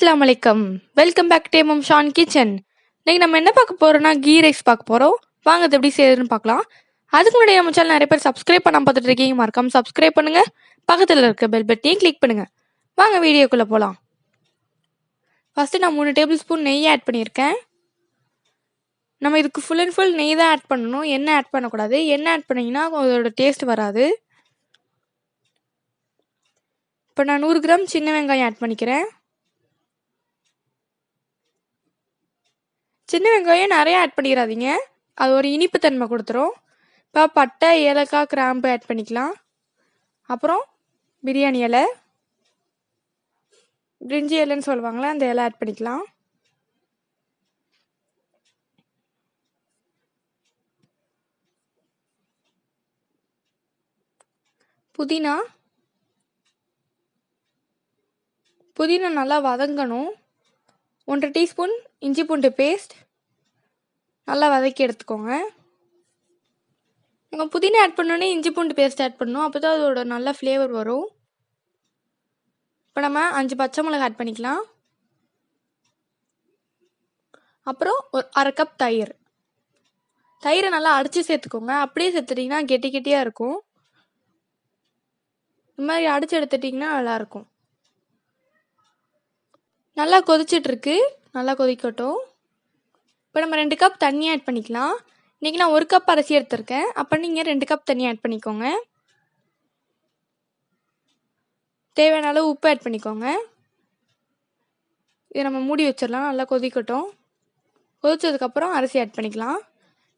அஸ்ஸலாமு அலைக்கும். Welcome back to mum Shan kitchen. இன்னைக்கு நம்ம என்ன பார்க்க போறோம்னா கீ ரைஸ் பார்க்க போறோம். வாங்க அது எப்படி செய்யறதுன்னு பார்க்கலாம். அதுக்கு முன்னாடி நம்ம சேனல் நிறைய பேர் சப்ஸ்கிரைப் பண்ணாம பார்த்துட்டு இருக்கீங்க, மறக்காம சப்ஸ்கிரைப் பண்ணுங்க. பக்கத்தில் இருக்க பெல் பட்டனையும் கிளிக் பண்ணுங்க. வாங்க வீடியோக்குள்ள போகலாம். ஃபர்ஸ்ட் நான் 3 டேபிள் ஸ்பூன் நெய் ஆட் பண்ணியிருக்கேன். நம்ம இதுக்கு ஃபுல் அண்ட் ஃபுல் நெய் தான் ஆட் பண்ணணும், எண்ணெய் ஆட் பண்ணக்கூடாது. எண்ணெய் ஆட் பண்ணிங்கன்னா அதோட டேஸ்ட் வராது. இப்போ நான் 100 கிராம் சின்ன வெங்காயம் ஆட் பண்ணிக்கிறேன். சின்ன வெங்காயம் நிறைய ஆட் பண்ணிடாதீங்க, அது ஒரு இனிப்பு தன்மை கொடுத்துரும். இப்போ பட்டை, ஏலக்காய், கிராம்பு ஆட் பண்ணிக்கலாம். அப்புறம் பிரியாணி இலை, பிரிஞ்சி இலைன்னு சொல்லுவாங்களே அந்த இலை ஆட் பண்ணிக்கலாம். புதினா நல்லா வதங்கணும். 1 டீஸ்பூன் இஞ்சி பூண்டு பேஸ்ட் நல்லா வதக்கி எடுத்துக்கோங்க. நீங்கள் புதினா ஆட் பண்ணோன்னே இஞ்சி பூண்டு பேஸ்ட் ஆட் பண்ணணும், அப்போ தான் அதோட நல்ல ஃப்ளேவர் வரும். இப்போ நம்ம 5 பச்சை மிளகாய் ஆட் பண்ணிக்கலாம். அப்புறம் ஒரு 1/2 கப் தயிரை நல்லா அடித்து சேர்த்துக்கோங்க. அப்படியே சேர்த்துட்டிங்கன்னா கெட்டி கெட்டியாக இருக்கும். இந்த மாதிரி அடித்து எடுத்துட்டிங்கன்னா நல்லாயிருக்கும். நல்லா கொதிச்சிட்ருக்கு, நல்லா கொதிக்கட்டும். இப்போ நம்ம 2 கப் தண்ணி ஆட் பண்ணிக்கலாம். இன்றைக்கி நான் 1 கப் அரிசி எடுத்திருக்கேன், அப்போ நீங்கள் 2 கப் தண்ணி ஆட் பண்ணிக்கோங்க. தேவையான அளவு உப்பு ஆட் பண்ணிக்கோங்க. இதை நம்ம மூடி வச்சிடலாம், நல்லா கொதிக்கட்டும். கொதிச்சதுக்கப்புறம் அரிசி ஆட் பண்ணிக்கலாம்.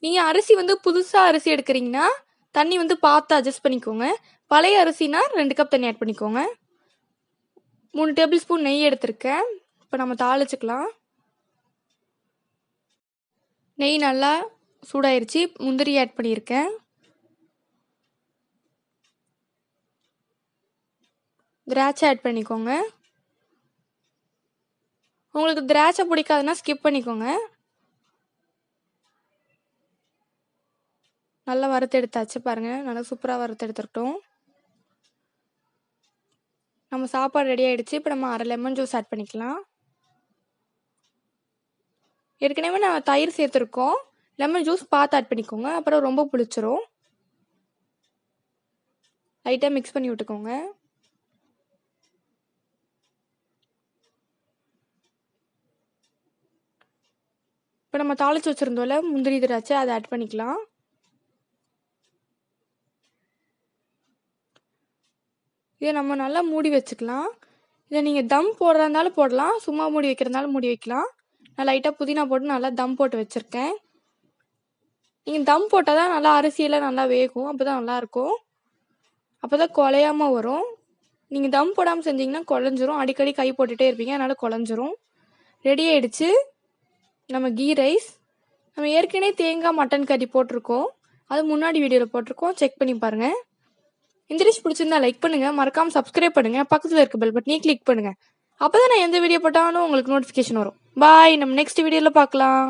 நீங்கள் அரிசி புதுசாக அரிசி எடுக்கிறீங்கன்னா தண்ணி பார்த்து அட்ஜஸ்ட் பண்ணிக்கோங்க. பழைய அரிசினா 2 கப் தண்ணி ஆட் பண்ணிக்கோங்க. 3 டேபிள் ஸ்பூன் நெய் எடுத்திருக்கேன். இப்போ நம்ம தாளிச்சுக்கலாம். நெய் நல்லா சூடாயிருச்சு, முந்திரி ஆட் பண்ணியிருக்கேன். திராட்சை ஆட் பண்ணிக்கோங்க. உங்களுக்கு திராட்சை பிடிக்காதுன்னா ஸ்கிப் பண்ணிக்கோங்க. நல்லா வறுத்து எடுத்தாச்சு பாருங்கள், நல்லா சூப்பராக வறுத்து எடுத்துக்கிட்டோம். நம்ம சாப்பாடு ரெடி ஆகிடுச்சு. இப்போ நம்ம 1/2 லெமன் ஜூஸ் ஆட் பண்ணிக்கலாம். ஏற்கனவே நான் தயிர் சேர்த்துருக்கோம், லெமன் ஜூஸ் பார்த்து ஆட் பண்ணிக்கோங்க, அப்புறம் ரொம்ப புளிச்சிரும். லைட்டாக மிக்ஸ் பண்ணி விட்டுக்கோங்க. இப்போ நம்ம தாளித்து வச்சுருந்தோம்ல முந்திரி திராட்சை, அதை ஆட் பண்ணிக்கலாம். இதை நம்ம நல்லா மூடி வச்சுக்கலாம். இதை நீங்கள் தம் போடுறதா இருந்தாலும் போடலாம், சும்மா மூடி வைக்கிறதுனாலும் மூடி வைக்கலாம். நான் லைட்டாக புதினா போட்டு நல்லா தம் போட்டு வச்சுருக்கேன். நீங்கள் தம் போட்டால் தான் நல்லா அரிசியெல்லாம் நல்லா வேகும், அப்போ தான் நல்லாயிருக்கும். அப்போ தான் குலையாமல் வரும். நீங்கள் தம் போடாமல் செஞ்சிங்கன்னா குழஞ்சிரும், அடிக்கடி கை போட்டுகிட்டே இருப்பீங்க, அதனால் குழஞ்சிரும். ரெடி ஆகிடுச்சு நம்ம கீ ரைஸ். நம்ம ஏற்கனவே தேங்காய் மட்டன் கறி போட்டிருக்கோம், அது முன்னாடி வீடியோவில் போட்டிருக்கோம், செக் பண்ணி பாருங்கள். இந்த டிஷ் பிடிச்சிருந்தா லைக் பண்ணுங்கள், மறக்காமல் சப்ஸ்கிரைப் பண்ணுங்கள், பக்கத்தில் இருக்க பெல் பட்டனையும் கிளிக் பண்ணுங்கள். அப்போ தான் நான் எந்த வீடியோ போட்டாலும் உங்களுக்கு நோட்டிஃபிகேஷன் வரும். பாய், நம்ம நெக்ஸ்ட் வீடியோவில் பார்க்கலாம்.